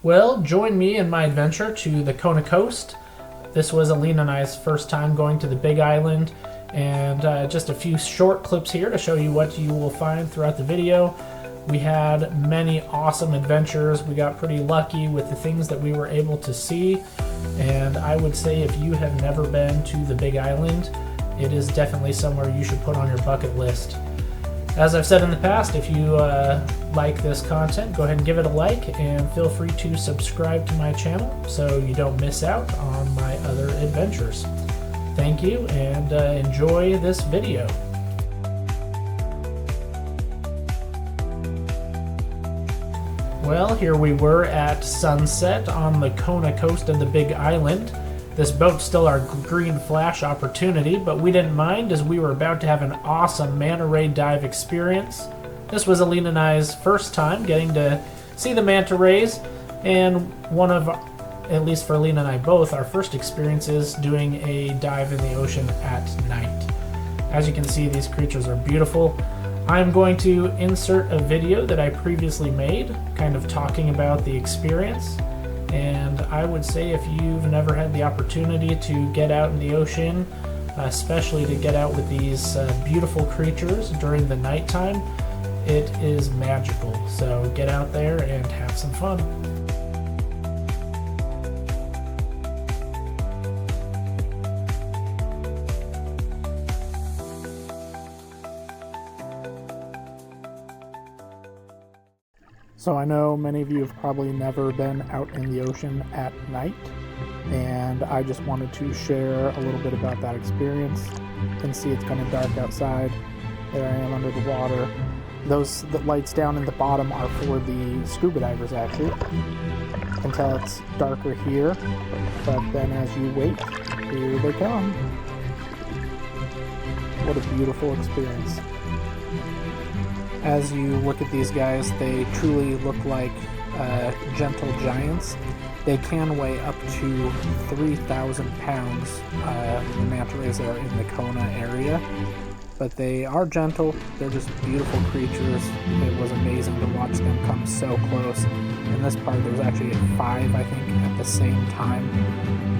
Well, join me in my adventure to the Kona coast. This was Alina and I's first time going to the Big Island, and just a few short clips here to show you what you will find throughout the video. We had many awesome adventures. We got pretty lucky with the things that we were able to see, and I would say if you have never been to the Big Island, it is definitely somewhere you should put on your bucket list. As I've said in the past, if you like this content, go ahead and give it a like, and feel free to subscribe to my channel so you don't miss out on my other adventures. Thank you, and enjoy this video. Well, here we were at sunset on the Kona coast of the Big Island. This boat's still our green flash opportunity, but we didn't mind as we were about to have an awesome manta ray dive experience. This was Alina and I's first time getting to see the manta rays, and one of, at least for Alina and I both, our first experiences doing a dive in the ocean at night. As you can see, these creatures are beautiful. I'm going to insert a video that I previously made, kind of talking about the experience. And I would say if you've never had the opportunity to get out in the ocean, especially to get out with these beautiful creatures during the nighttime, it is magical. So get out there and have some fun. So I know many of you have probably never been out in the ocean at night, and I just wanted to share a little bit about that experience. You can see it's kind of dark outside. There I am under the water. Those lights down in the bottom are for the scuba divers, actually. You can tell it's darker here, but then as you wait, here they come. What a beautiful experience. As you look at these guys, they truly look like gentle giants. They can weigh up to 3,000 pounds, the manta rays that are in the Kona area. But they are gentle, they're just beautiful creatures. It was amazing to watch them come so close. In this part, there was actually 5, I think, at the same time.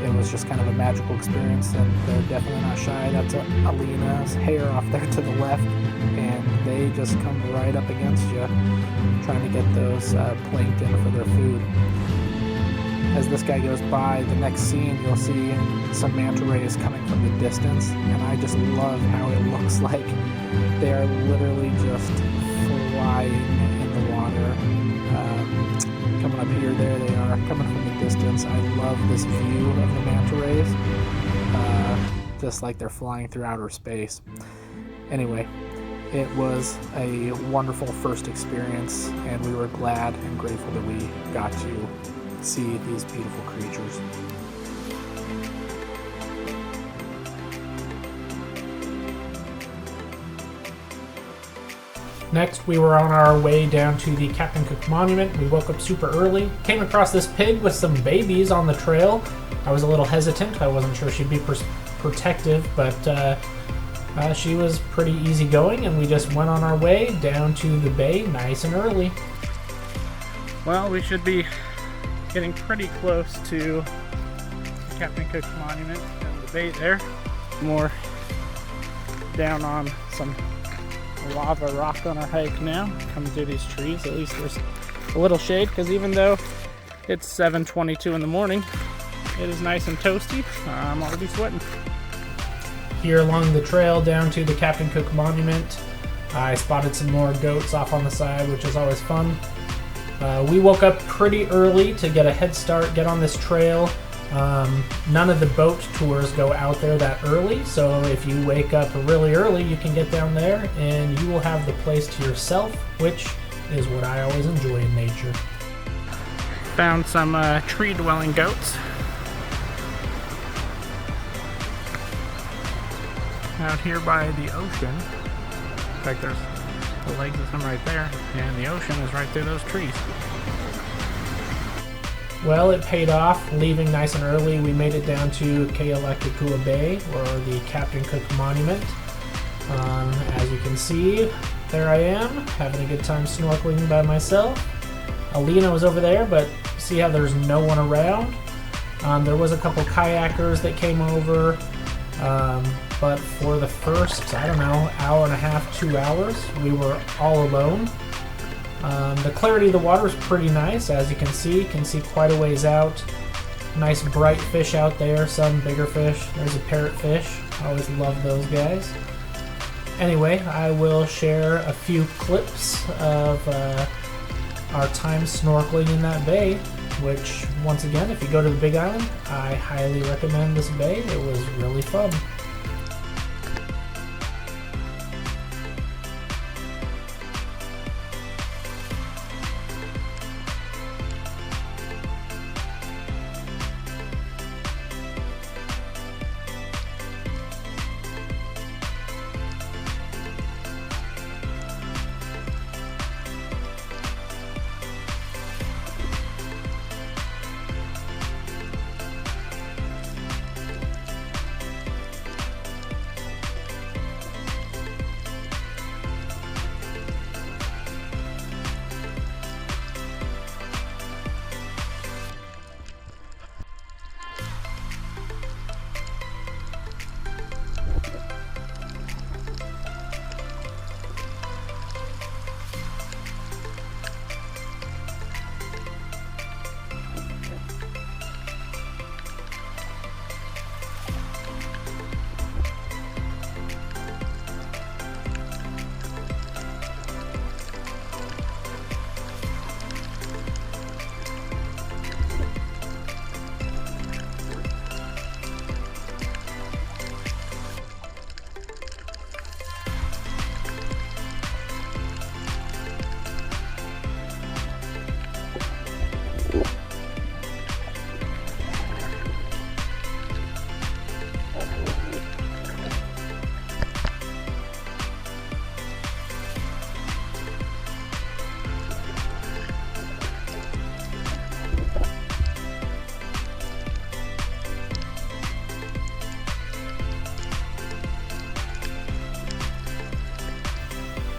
It was just kind of a magical experience, and they're definitely not shy. That's Alina's hair off there to the left, and they just come right up against you, trying to get those plankton for their food. As this guy goes by, the next scene, you'll see some manta rays coming from the distance, and I just love how it looks like they are literally just flying in the water. Coming up here, there they are, coming from the distance. I love this view of the manta rays, just like they're flying through outer space. Anyway, it was a wonderful first experience, and we were glad and grateful that we got to see these beautiful creatures. Next, we were on our way down to the Captain Cook Monument. We woke up super early, came across this pig with some babies on the trail. I was a little hesitant. I wasn't sure she'd be protective, but she was pretty easygoing, and we just went on our way down to the bay nice and early. Well, we should be getting pretty close to Captain Cook Monument and the bay there. More down on some lava rock on our hike now, coming through these trees. At least there's a little shade, because even though it's 7:22 in the morning, it is nice and toasty. I'm already sweating. Here along the trail down to the Captain Cook Monument, I spotted some more goats off on the side, which is always fun. We woke up pretty early to get a head start, get on this trail. None of the boat tours go out there that early, so if you wake up really early, you can get down there and you will have the place to yourself, which is what I always enjoy in nature. Found some tree-dwelling goats out here by the ocean. In fact, there's the legs of some right there, and the ocean is right through those trees. Well, it paid off, leaving nice and early. We made it down to Kealakekua Bay, or the Captain Cook Monument. As you can see, there I am, having a good time snorkeling by myself. Alina was over there, but see how there's no one around. There was a couple kayakers that came over, but for the first, I don't know, hour and a half, 2 hours, we were all alone. The clarity of the water is pretty nice, as you can see. You can see quite a ways out. Nice bright fish out there, some bigger fish. There's a parrotfish. I always love those guys. Anyway, I will share a few clips of our time snorkeling in that bay, which, once again, if you go to the Big Island, I highly recommend this bay. It was really fun.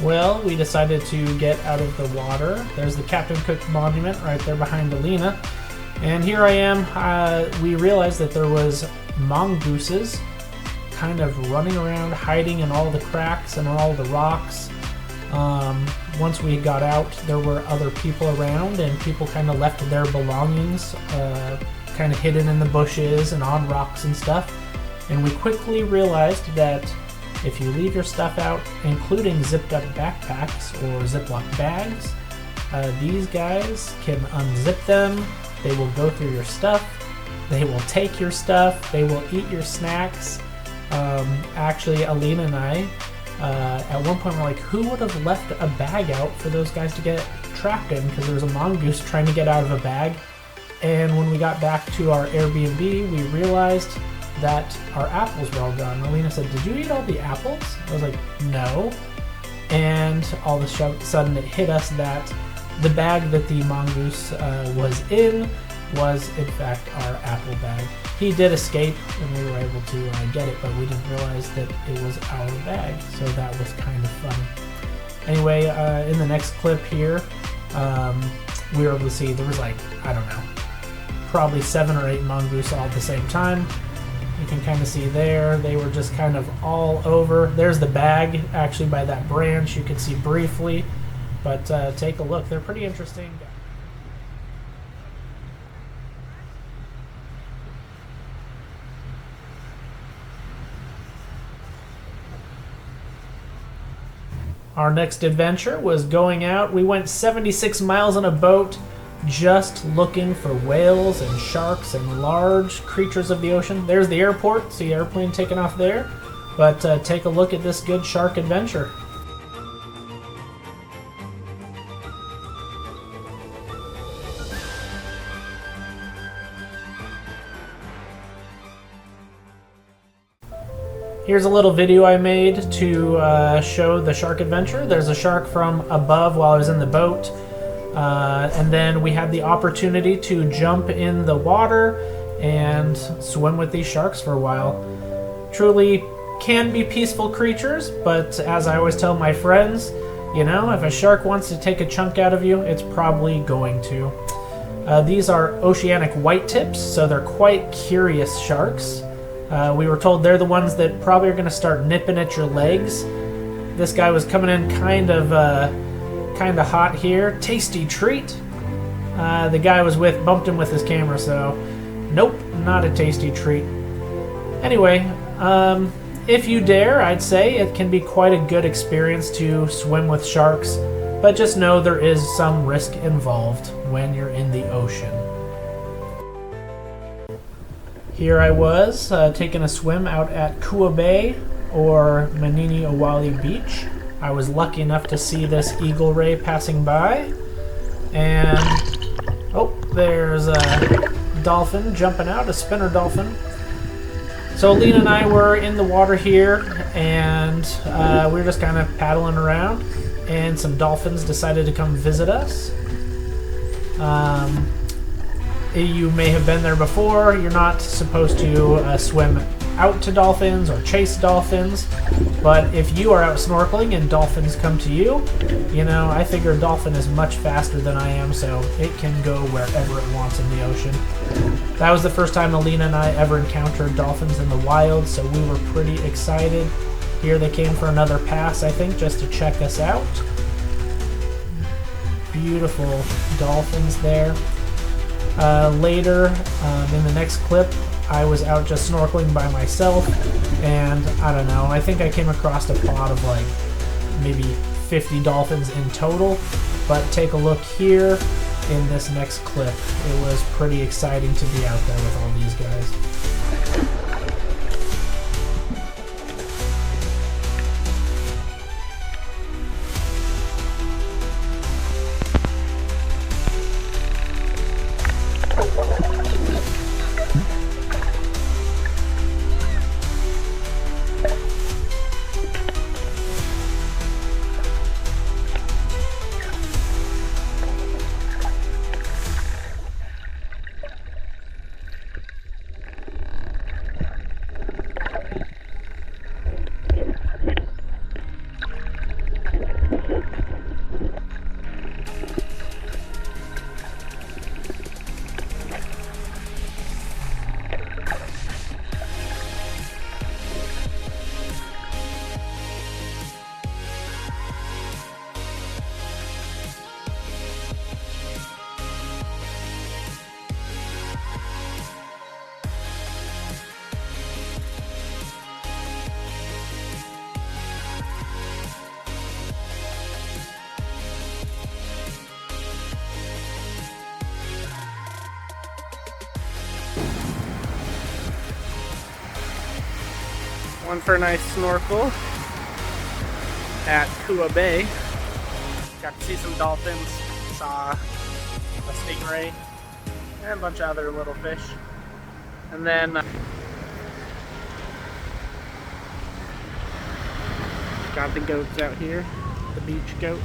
Well, we decided to get out of the water. There's the Captain Cook Monument right there behind Alina. And here I am. We realized that there was mongooses kind of running around, hiding in all the cracks and all the rocks. Once we got out, there were other people around, and people kind of left their belongings kind of hidden in the bushes and on rocks and stuff. And we quickly realized that if you leave your stuff out, including zipped up backpacks or Ziploc bags, these guys can unzip them. They will go through your stuff. They will take your stuff. They will eat your snacks. Actually, Alina and I, at one point, were like, who would have left a bag out for those guys to get trapped in? Because there was a mongoose trying to get out of a bag. And when we got back to our Airbnb, we realized that our apples were all gone. Alina said, "Did you eat all the apples?" I was like, "No." And all of a sudden it hit us that the bag that the mongoose was in was in fact our apple bag. He did escape and we were able to get it, but we didn't realize that it was our bag, so that was kind of funny. Anyway, in the next clip here, we were able to see there was like, I don't know, probably 7 or 8 mongoose all at the same time. You can kind of see there, they were just kind of all over. There's the bag, actually by that branch, you can see briefly, but take a look, they're pretty interesting. Our next adventure was going out. We went 76 miles on a boat, just looking for whales and sharks and large creatures of the ocean. There's the airport, see airplane taking off there. But take a look at this good shark adventure. Here's a little video I made to show the shark adventure. There's a shark from above while I was in the boat. And then we had the opportunity to jump in the water and swim with these sharks for a while. Truly can be peaceful creatures, but as I always tell my friends, you know, if a shark wants to take a chunk out of you, it's probably going to. These are oceanic white tips, so they're quite curious sharks. We were told they're the ones that probably are going to start nipping at your legs. This guy was coming in kind of hot here. Tasty treat. The guy I was with bumped him with his camera, so nope, not a tasty treat. Anyway, if you dare, I'd say it can be quite a good experience to swim with sharks, but just know there is some risk involved when you're in the ocean. Here I was taking a swim out at Kua Bay or Manini Owali Beach. I was lucky enough to see this eagle ray passing by, and oh, there's a dolphin jumping out, a spinner dolphin. So Alina and I were in the water here, and we were just kind of paddling around, and some dolphins decided to come visit us. You may have been there before. You're not supposed to swim out to dolphins or chase dolphins, but if you are out snorkeling and dolphins come to you, you know, I figure a dolphin is much faster than I am, so it can go wherever it wants in the ocean. That was the first time Alina and I ever encountered dolphins in the wild, so we were pretty excited. Here they came for another pass, I think, just to check us out. Beautiful dolphins there. Later, in the next clip, I was out just snorkeling by myself, and I don't know, I think I came across a pod of like maybe 50 dolphins in total, but take a look here in this next clip. It was pretty exciting to be out there with all these guys. One for a nice snorkel at Kua Bay. Got to see some dolphins, saw a stingray, and a bunch of other little fish. And then got the goats out here, the beach goats.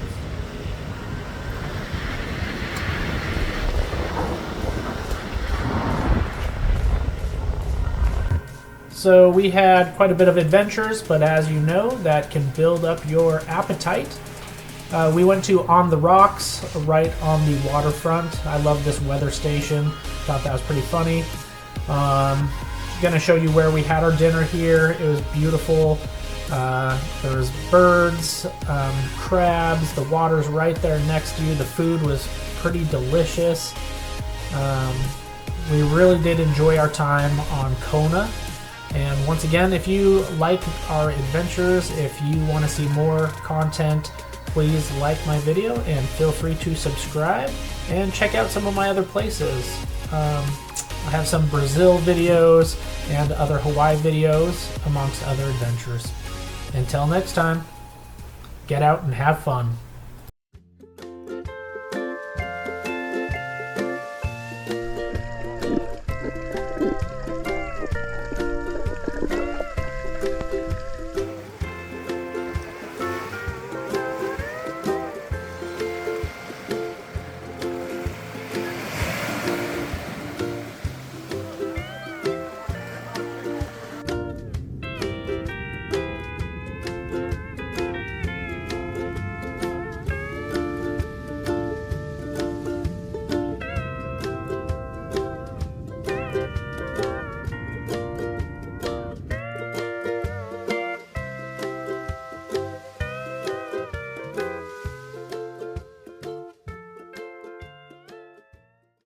So we had quite a bit of adventures, but as you know, that can build up your appetite. We went to On the Rocks, right on the waterfront. I love this weather station. Thought that was pretty funny. Gonna show you where we had our dinner here. It was beautiful. There was birds, crabs. The water's right there next to you. The food was pretty delicious. We really did enjoy our time on Kona. And once again, if you like our adventures, if you want to see more content, please like my video and feel free to subscribe and check out some of my other places. I have some Brazil videos and other Hawaii videos amongst other adventures. Until next time, get out and have fun.